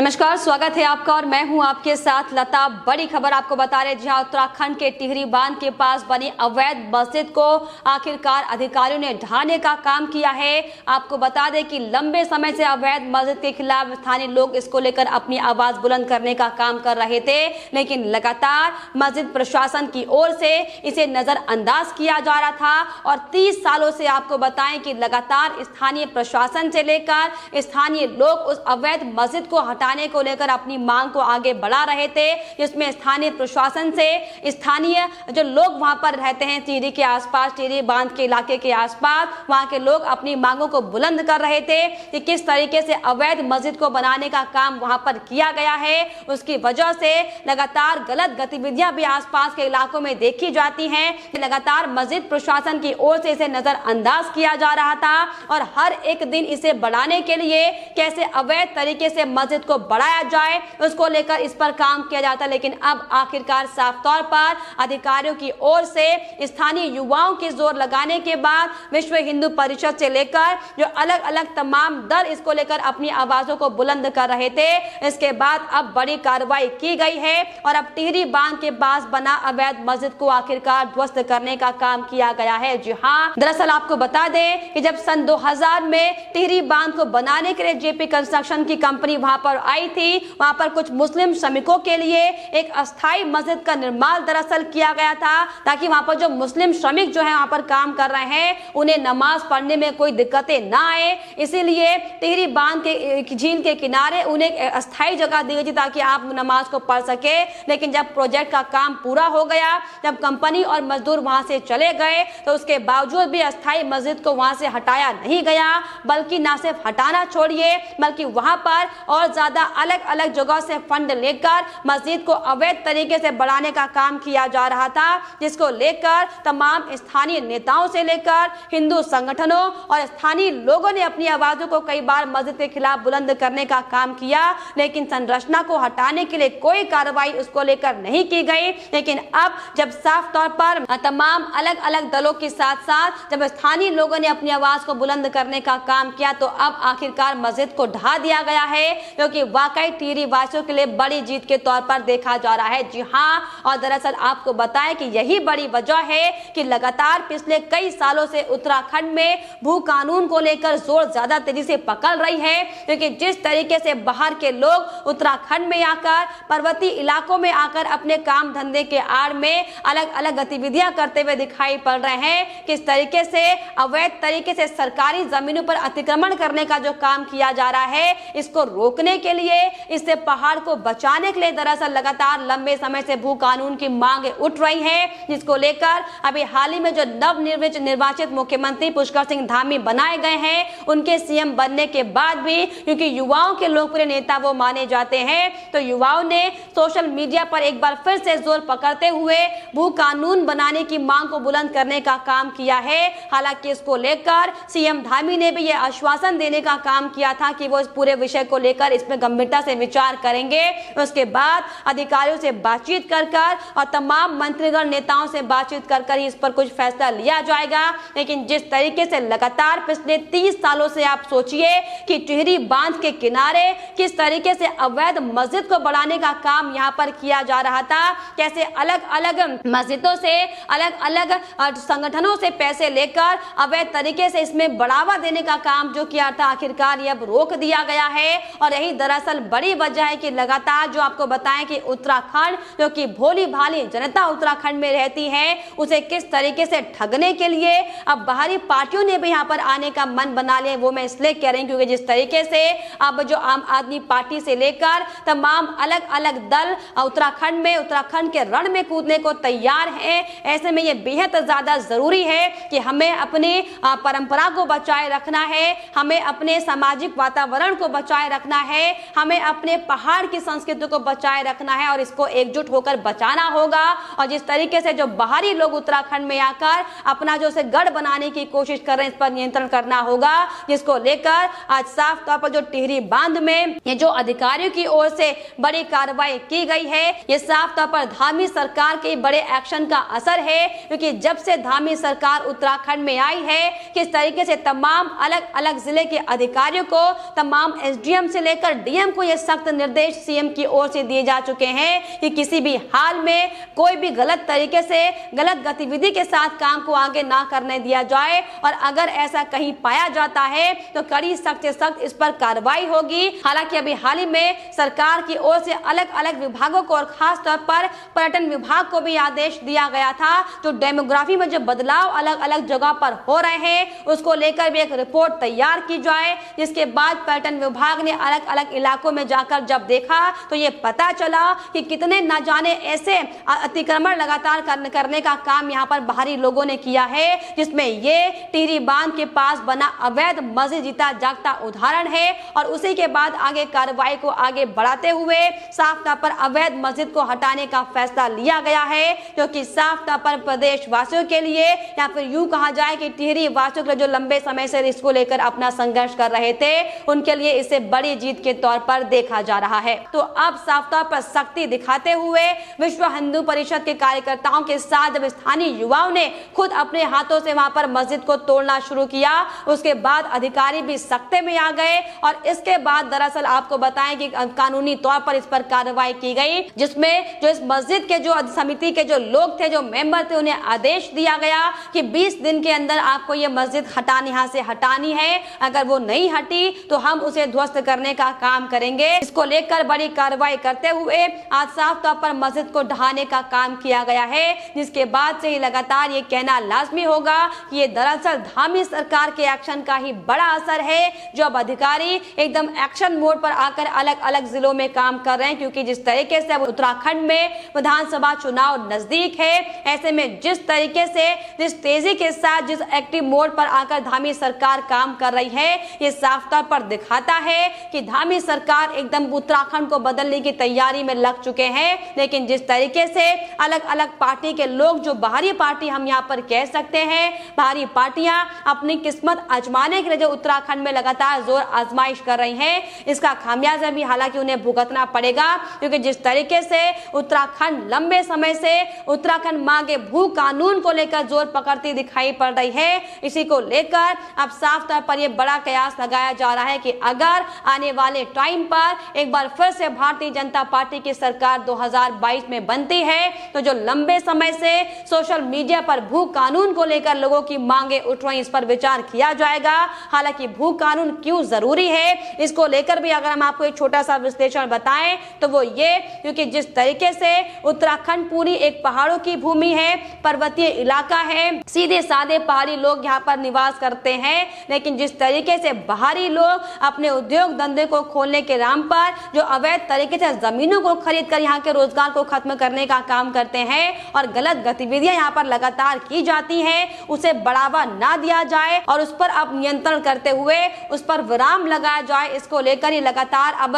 नमस्कार, स्वागत है आपका और मैं हूं आपके साथ लता। बड़ी खबर आपको बता रहे, जहां उत्तराखंड के टिहरी बांध के पास बनी अवैध मस्जिद को आखिरकार अधिकारियों ने ढहाने का काम किया है। आपको बता दें कि लंबे समय से अवैध मस्जिद के खिलाफ स्थानीय लोग इसको लेकर अपनी आवाज बुलंद करने का काम कर रहे थे, लेकिन लगातार मस्जिद प्रशासन की ओर से इसे नजरअंदाज किया जा रहा था। और 30 सालों से आपको बताएं कि लगातार स्थानीय प्रशासन से लेकर स्थानीय लोग उस अवैध मस्जिद को हटाने को लेकर अपनी मांग को आगे बढ़ा रहे थे, जिसमें स्थानीय प्रशासन से स्थानीय जो लोग वहां पर रहते हैं टिहरी के आसपास, टिहरी बांध के इलाके के आसपास, वहां के लोग अपनी मांगों को बुलंद कर रहे थे कि किस तरीके से अवैध मस्जिद को बनाने का काम वहां पर किया गया है। उसकी वजह से लगातार गलत गतिविधियां भी आसपास के इलाकों में देखी जाती हैं। लगातार मस्जिद प्रशासन की ओर से इसे नजरअंदाज किया जा रहा था और हर एक दिन इसे बढ़ाने के लिए कैसे अवैध तरीके से मस्जिद को बढ़ाया जाए उसको लेकर इस पर काम किया जाता है। लेकिन अब आखिरकार साफ तौर पर अधिकारियों की ओर से स्थानीय युवाओं के जोर लगाने के बाद विश्व हिंदू परिषद से लेकर जो अलग अलग तमाम दल इसको लेकर अपनी आवाजों को बुलंद कर रहे थे, इसके बाद अब बड़ी कार्रवाई की गई है और अब टिहरी बांध के पास बना अवैध मस्जिद को आखिरकार ध्वस्त करने का काम किया गया है। जी हाँ, दरअसल आपको बता दें कि जब सन 2000 में टिहरी बांध को बनाने के लिए जेपी कंस्ट्रक्शन की कंपनी वहां पर आई थी, वहां पर कुछ मुस्लिम श्रमिकों के लिए एक अस्थायी मस्जिद का निर्माण दरअसल किया गया था, ताकि वहां पर जो मुस्लिम श्रमिक जो है वहां पर काम कर रहे हैं उन्हें नमाज पढ़ने में कोई दिक्कतें ना आए। इसीलिए टिहरी बांध के झील के किनारे उन्हें एक अस्थायी जगह दी गई थी ताकि आप नमाज को पढ़ सके। लेकिन जब प्रोजेक्ट का काम पूरा हो गया, जब कंपनी और मजदूर वहां से चले गए, तो उसके बावजूद भी अस्थायी मस्जिद को वहां से हटाया नहीं गया, बल्कि ना सिर्फ हटाना छोड़िए बल्कि वहां पर और ज्यादा अलग अलग जगह से फंड लेकर मस्जिद को अवैध तरीके से बढ़ाने का काम किया जा रहा था, जिसको लेकर तमाम स्थानीय नेताओं से लेकर हिंदू संगठनों और स्थानीय लोगों ने अपनी आवाजों को कई बार मस्जिद के खिलाफ बुलंद करने का काम किया। लेकिन संरचना को हटाने के लिए कोई कार्रवाई उसको लेकर नहीं की गई। लेकिन अब जब साफ तौर पर तमाम अलग अलग दलों के साथ साथ जब स्थानीय लोगों ने अपनी आवाज को बुलंद करने का काम किया, तो अब आखिरकार मस्जिद को ढा दिया गया है, क्योंकि वाकई टिहरी वासियों के लिए बड़ी जीत के तौर पर देखा जा रहा है। जी हाँ, और दरअसल आपको बताएं कि यही बड़ी वजह है कि लगातार पिछले कई सालों से उत्तराखंड में भू कानून को लेकर जोर ज्यादा तेजी से पकड़ रही है, क्योंकि जिस तरीके से बाहर के लोग उत्तराखंड में आकर पर्वतीय इलाकों में आकर अपने काम धंधे के आड़ में अलग अलग गतिविधियां करते हुए दिखाई पड़ रहे हैं, किस तरीके से अवैध तरीके से सरकारी जमीनों पर अतिक्रमण करने का जो काम किया जा रहा है, इसको रोकने के लिए, इससे पहाड़ को बचाने के लिए दरअसल लगातार लंबे समय से भू कानून की मांग उठ रही है, जिसको लेकर अभी हाल ही में जो निर्वाचित मुख्यमंत्री पुष्कर सिंह धामी बनाए गए हैं, उनके सीएम बनने के बाद भी क्योंकि युवाओं के लोकप्रिय नेता वो माने जाते हैं, तो युवाओं ने सोशल मीडिया पर एक बार फिर से जोर पकड़ते हुए भू कानून बनाने की मांग को बुलंद करने का काम किया है। हालांकि इसको लेकर सीएम धामी ने भी यह आश्वासन देने का काम किया था कि वो इस पूरे विषय को लेकर इसमें गंभीरता से विचार करेंगे। उसके बाद अधिकारियों से बातचीत कर और तमाम मंत्रीगण नेताओं से बातचीत कर ही इस पर कुछ फैसला लिया जाएगा। लेकिन जिस तरीके से लगातार पिछले 30 सालों से आप सोचिए कि टिहरी बांध के किनारे किस तरीके से अवैध मस्जिद को बढ़ाने का काम यहाँ पर किया जा रहा था, कैसे अलग अलग मस्जिदों से अलग अलग संगठनों से पैसे लेकर अवैध तरीके से इसमें बढ़ावा देने का काम जो किया था, आखिरकार ये अब रोक दिया गया है। और यही दरअसल बड़ी वजह है कि लगातार जो आपको बताएं कि उत्तराखंड, जो कि भोली भाली जनता उत्तराखंड में रहती है, उसे किस तरीके से ठगने के लिए अब बाहरी पार्टियों ने भी यहाँ पर आने का मन बना लिया। वो मैं इसलिए कह रही हूँ क्योंकि जिस तरीके से अब जो आम आदमी पार्टी से लेकर तमाम अलग अलग दल उत्तराखंड के रण में कूदने को तैयार है, ऐसे में ये बेहद ज्यादा जरूरी है कि हमें अपनी परंपरा को बचाए रखना है, हमें अपने सामाजिक वातावरण को बचाए रखना है, हमें अपने पहाड़ की संस्कृति को बचाए रखना है और इसको एकजुट होकर बचाना होगा। और जिस तरीके से जो बाहरी लोग उत्तराखंड में आकर अपना जो से गढ़ बनाने की कोशिश कर रहे हैं, इस पर नियंत्रण करना होगा, जिसको लेकर आज साफ तौर पर जो टिहरी बांध में ये जो अधिकारियों की ओर से बड़ी कार्रवाई की गई है, ये साफ तौर पर धामी सरकार के बड़े एक्शन का असर है। क्योंकि जब से धामी सरकार उत्तराखंड में आई है, किस तरीके से तमाम अलग अलग जिले के अधिकारियों को, तमाम एसडीएम से लेकर डीएम को ये सख्त निर्देश सीएम की ओर से दिए जा चुके हैं कि किसी भी हाल में कोई भी गलत तरीके से गलत गतिविधि के साथ काम को आगे ना करने दिया जाए, और अगर ऐसा कहीं पाया जाता है तो कड़ी सख्त से सख्त इस पर कार्रवाई होगी। हालांकि अभी हाल ही में सरकार की ओर से अलग अलग विभागों को और खास तौर पर पर्यटन विभाग को भी आदेश दिया गया था, जो डेमोग्राफी में जो बदलाव अलग अलग जगह पर हो रहे हैं उसको लेकर भी एक रिपोर्ट तैयार की जाए। जिसके बाद पर्यटन विभाग ने अलग अलग इलाकों में जाकर जब देखा तो ये पता चला कि कितने न जाने ऐसे अतिक्रमण लगातार करने का काम यहाँ पर बाहरी लोगों ने किया है, जिसमें ये टिहरी बांध के पास बना अवैध मस्जिद जीता जागता उदाहरण है। और उसी के बाद आगे कार्रवाई को आगे बढ़ाते हुए साफ तौर पर अवैध मस्जिद को हटाने का फैसला लिया गया है, क्योंकि साफ तौर पर प्रदेश वासियों के लिए या फिर यूं कहा जाए कि टिहरी वासियों के जो लंबे समय से इसको लेकर अपना संघर्ष कर रहे थे उनके लिए इसे बड़ी जीत के तौर पर देखा जा रहा है। तो अब साफ तौर पर सख्ती दिखाते हुए विश्व हिंदू परिषद के कार्यकर्ताओं के साथ जब स्थानीय युवाओं ने खुद अपने हाथों से वहां पर मस्जिद को तोड़ना शुरू किया, उसके बाद अधिकारी भी सख्ते में आ गए। और इसके बाद दरअसल आपको बताएं कि कानूनी तौर पर इस पर कार्रवाई की गई, जिसमें जो इस मस्जिद के जो समिति के जो लोग थे, जो मेंबर थे, उन्हें आदेश दिया गया कि 20 दिन के अंदर आपको ये मस्जिद यहाँ से हटानी है। अगर वो नहीं हटी तो हम उसे ध्वस्त करने का काम करेंगे। इसको लेकर बड़ी कार्रवाई करते हुए आज साफ तौर पर मस्जिद को ढहाने का काम किया गया है, जिसके बाद से ही लगातार ये कहना लाजमी होगा कि ये दरअसल धामी सरकार के एक्शन का ही बड़ा असर है, जो अब अधिकारी एकदम एक्शन मोड पर आकर अलग अलग जिलों में काम कर रहे हैं। क्योंकि जिस तरीके से अब उत्तराखंड में विधानसभा चुनाव नजदीक है, ऐसे में जिस तरीके से जिस तेजी के साथ जिस एक्टिव मोड पर आकर धामी सरकार काम कर रही है, ये साफ तौर पर दिखाता है कि धामी सरकार एकदम उत्तराखंड को बदलने की तैयारी में लग चुके हैं। लेकिन जिस तरीके से अलग अलग पार्टी के लोग, जो बाहरी पार्टी हम यहाँ पर कह सकते हैं, बाहरी पार्टियां अपनी किस्मत आजमाने के लिए जो उत्तराखंड में लगातार जोर आजमाइश कर रही हैं, इसका खामियाजा भी हालांकि उन्हें भुगतना पड़ेगा। क्योंकि जिस तरीके से उत्तराखंड लंबे समय से उत्तराखंड मांगे भू कानून को लेकर जोर पकड़ती दिखाई पड़ रही है, इसी को लेकर अब साफ तौर पर यह बड़ा कयास लगाया जा रहा है कि अगर आने वाले टाइम पर एक बार फिर से भारतीय जनता पार्टी की सरकार 2022 में बनती है, तो जो लंबे समय से सोशल मीडिया पर भू कानून को लेकर लोगों की मांगे उठ रही, इस पर विचार किया जाएगा। हालांकि भू कानून क्यों जरूरी है, इसको लेकर भी अगर हम आपको एक छोटा सा विश्लेषण बताएं तो वो ये, क्योंकि जिस तरीके से उत्तराखंड पूरी एक पहाड़ों की भूमि है, पर्वतीय इलाका है, सीधे साधे पहाड़ी लोग यहाँ पर निवास करते हैं। लेकिन जिस तरीके से बाहरी लोग अपने उद्योग धंधे को खोलने के नाम पर जो अवैध तरीके से जमीनों को खरीद कर यहाँ के रोजगार को खत्म करने का काम करते हैं और गलत गतिविधियां यहाँ पर लगातार की जाती हैं, उसे बढ़ावा ना दिया जाए और उस पर अब नियंत्रण करते हुए उस पर विराम लगाया जाए, इसको लेकर ही लगातार अब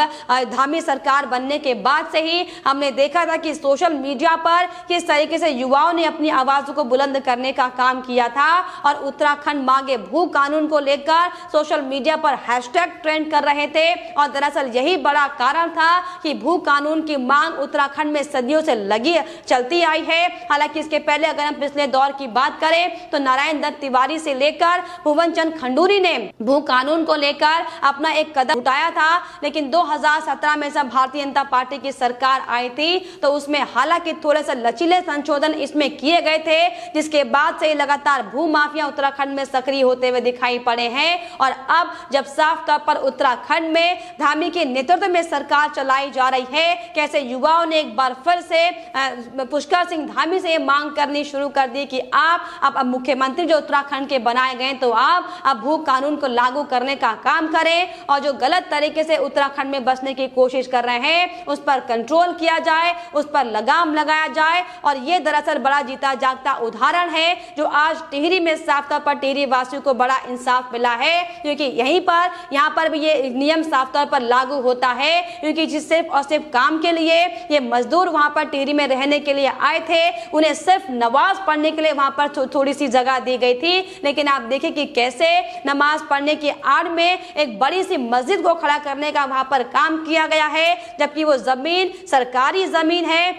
धामी सरकार बनने के बाद से ही हमने देखा था कि सोशल मीडिया पर किस तरीके से युवाओं ने अपनी आवाजों को बुलंद करने का काम किया था और उत्तराखंड मांगे भू कानून को लेकर सोशल मीडिया पर हैशटैग ट्रेंड कर रहे थे। और दरअसल यही बड़ा कारण था कि भू कानून की मांग उत्तराखंड में सदियों से लगी चलती आई है। हालांकि इसके पहले अगर हम पिछले दौर की बात करें तो नारायण दत्त तिवारी से लेकर भुवन चंद खंडूरी ने भू कानून को लेकर अपना एक कदम उठाया था, लेकिन 2017 में जब भारतीय जनता पार्टी की सरकार आई थी तो उसमें हालांकि थोड़े से लचीले संशोधन इसमें किए गए थे, जिसके बाद से लगातार भू माफिया उत्तराखंड में सक्रिय होते हुए दिखाई पड़े हैं। और अब जब साफ तौर पर उत्तराखंड में धामी के नेतृत्व में सरकार चलाई जा रही है, कैसे युवाओं ने एक बार फिर से पुष्कर सिंह धामी से मांग करनी शुरू कर दी कि आप अब मुख्यमंत्री जो उत्तराखंड के बनाए गए तो आप अब भू कानून को लागू करने का काम करें और जो गलत तरीके से उत्तराखंड में बसने की कोशिश कर रहे हैं उस पर कंट्रोल किया जाए, उस पर लगाम लगाया जाए। और ये दरअसल बड़ा जीता जागता उदाहरण है जो आज टिहरी में साफ तौर पर टिहरी वासियों को बड़ा इंसाफ मिला है, क्योंकि यहाँ पर भी ये नियम साफ तौर पर लागू होता है, क्योंकि जिस सिर्फ और सिर्फ काम के लिए ये मजदूर वहां पर टिहरी में रहने के लिए आए थे, उन्हें सिर्फ नमाज पढ़ने के लिए वहां पर थोड़ी सी जगह दी गई थी। लेकिन आप देखिए कि कैसे नमाज पढ़ने की आड़ में एक बड़ी सी मस्जिद को खड़ा करने का वहां पर काम किया गया है, जबकि वो जमीन सरकारी जमीन है,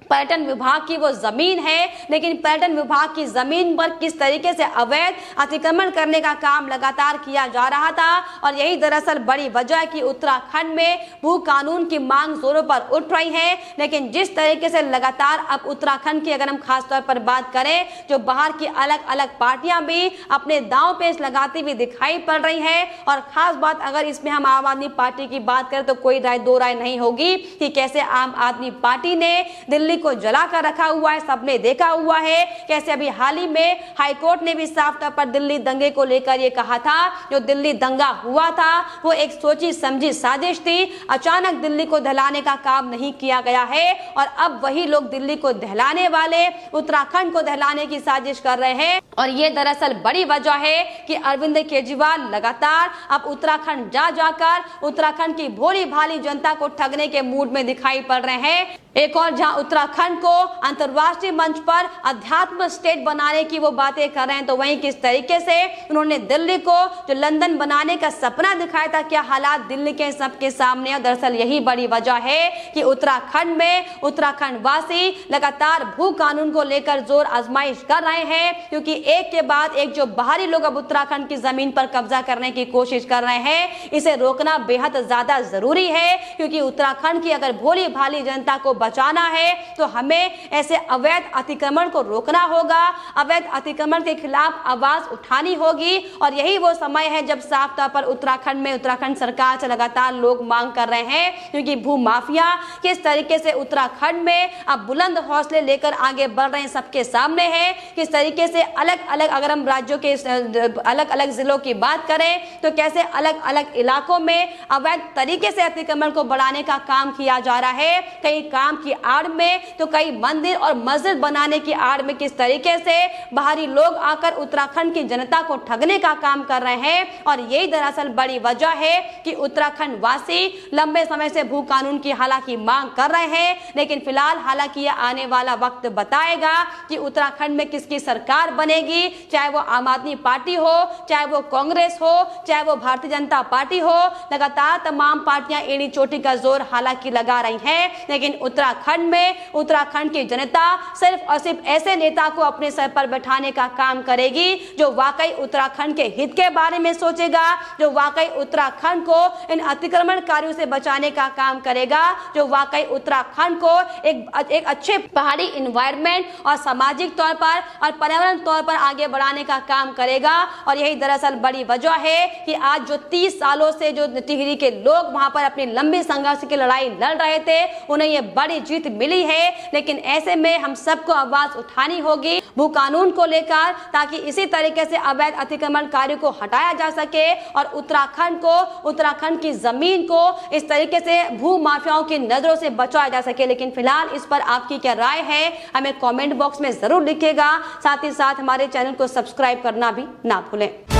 पर्यटन विभाग की वो जमीन है, लेकिन पर्यटन विभाग की जमीन पर किस तरीके से अवैध अतिक्रमण करने का काम लगातार किया जा रहा था। और यही दरअसल बड़ी वजह है कि उत्तराखंड में भू कानून की मांग जोरों पर उठ रही है। लेकिन जिस तरीके से लगातार अब उत्तराखंड की अगर हम खासतौर पर बात करें, जो बाहर की अलग अलग पार्टियां भी अपने दांव पेच लगाती हुई दिखाई पड़ रही है। और खास बात अगर इसमें हम आम आदमी पार्टी की बात करें तो कोई दो राय नहीं होगी कि कैसे आम आदमी पार्टी ने दिल्ली को जला कर रखा हुआ है, सबने देखा हुआ है। कैसे अभी हाल ही में हाईकोर्ट ने भी साफ तौर पर दिल्ली दंगे को लेकर यह कहा था, जो दिल्ली दंगा हुआ था वो एक सोची समझी साजिश थी, अचानक दिल्ली को दहलाने का काम नहीं किया गया है। और अब वही लोग दिल्ली को दहलाने वाले उत्तराखंड को दहलाने की साजिश कर रहे हैं। और ये दरअसल बड़ी वजह है कि अरविंद केजरीवाल लगातार अब उत्तराखंड जा जाकर उत्तराखंड की भोली भाली जनता को ठगने के मूड में दिखाई पड़ रहे हैं। एक और जहां उत्तराखंड को अंतर्राष्ट्रीय मंच पर अध्यात्म स्टेट बनाने की वो बातें कर रहे हैं, तो वहीं किस तरीके से उन्होंने दिल्ली को जो लंदन बनाने का सपना दिखाया था, क्या हालात दिल्ली के सबके सामने है। दरअसल यही बड़ी वजह है कि उत्तराखंड में उत्तराखंड वासी लगातार भू कानून को लेकर जोर आजमाइश कर रहे हैं, क्योंकि एक के बाद एक जो बाहरी लोग अब उत्तराखंड की जमीन पर कब्जा करने की कोशिश कर रहे हैं, इसे रोकना बेहद ज्यादा जरूरी है। क्योंकि उत्तराखंड की अगर भोली भाली जनता को बचाना है तो हमें ऐसे अवैध अतिक्रमण को रोकना होगा, अवैध अतिक्रमण के खिलाफ आवाज उठानी होगी। और यही वो समय है जब साफ तौर पर उत्तराखंड में उत्तराखंड सरकार से लगातार लोग मांग कर रहे हैं, क्योंकि भू माफिया किस तरीके से उत्तराखंड में अब बुलंद हौसले लेकर आगे बढ़ रहे हैं सबके सामने है। किस तरीके से अलग अलग अगर हम राज्यों के अलग अलग जिलों की बात करें तो कैसे अलग अलग इलाकों में अवैध तरीके से अतिक्रमण को बढ़ाने का काम किया जा रहा है, कई काम की आड़ में तो कई मंदिर और मस्जिद बनाने की आड़ में किस तरीके से बाहरी लोग आकर उत्तराखंड की जनता को ठगने का काम कर रहे हैं। और यही दरअसल बड़ी वजह है कि उत्तराखंड वासी लंबे समय से भू कानून की हालांकि मांग कर रहे हैं, लेकिन फिलहाल हालांकि यह आने वाला वक्त बताएगा कि उत्तराखंड में किसकी सरकार बनेगी, चाहे वो आम आदमी पार्टी हो, चाहे वो कांग्रेस हो, चाहे वो भारतीय जनता पार्टी हो। लगातार तमाम पार्टियां एड़ी चोटी का जोर हालांकि लगा रही हैं, लेकिन उत्तराखंड में उत्तराखंड की जनता सिर्फ और सिर्फ ऐसे नेता को अपने सर पर बैठाने का काम करेगी जो वाकई उत्तराखंड के हित के बारे में सोचेगा, जो वाकई उत्तराखंड को इन अतिक्रमणकारियों से बचाने का काम करेगा, जो वाकई उत्तराखंड को एक अच्छे पहाड़ी इन्वायरमेंट और सामाजिक तौर पर और पर्यावरण तौर पर आगे बढ़ाने का काम करेगा। और यही दरअसल बड़ी वजह है कि आज जो 30 सालों से जो टिहरी के लोग वहां पर अपनी लंबी संघर्ष की लड़ाई लड़ रहे थे, उन्हें ये बड़ी जीत मिली है। लेकिन ऐसे में हम सबको आवाज उठानी होगी भू कानून को लेकर, ताकि इसी तरीके से अवैध अतिक्रमणकारियों को हटाया जा सके और उत्तराखंड की जमीन को इस तरीके से भू माफियाओं की नजरों से बचाया जा सके। लेकिन फिलहाल इस पर आपकी क्या राय है, हमें कमेंट बॉक्स में जरूर लिखिएगा। साथ ही साथ हमारे चैनल को सब्सक्राइब करना भी ना भूलें।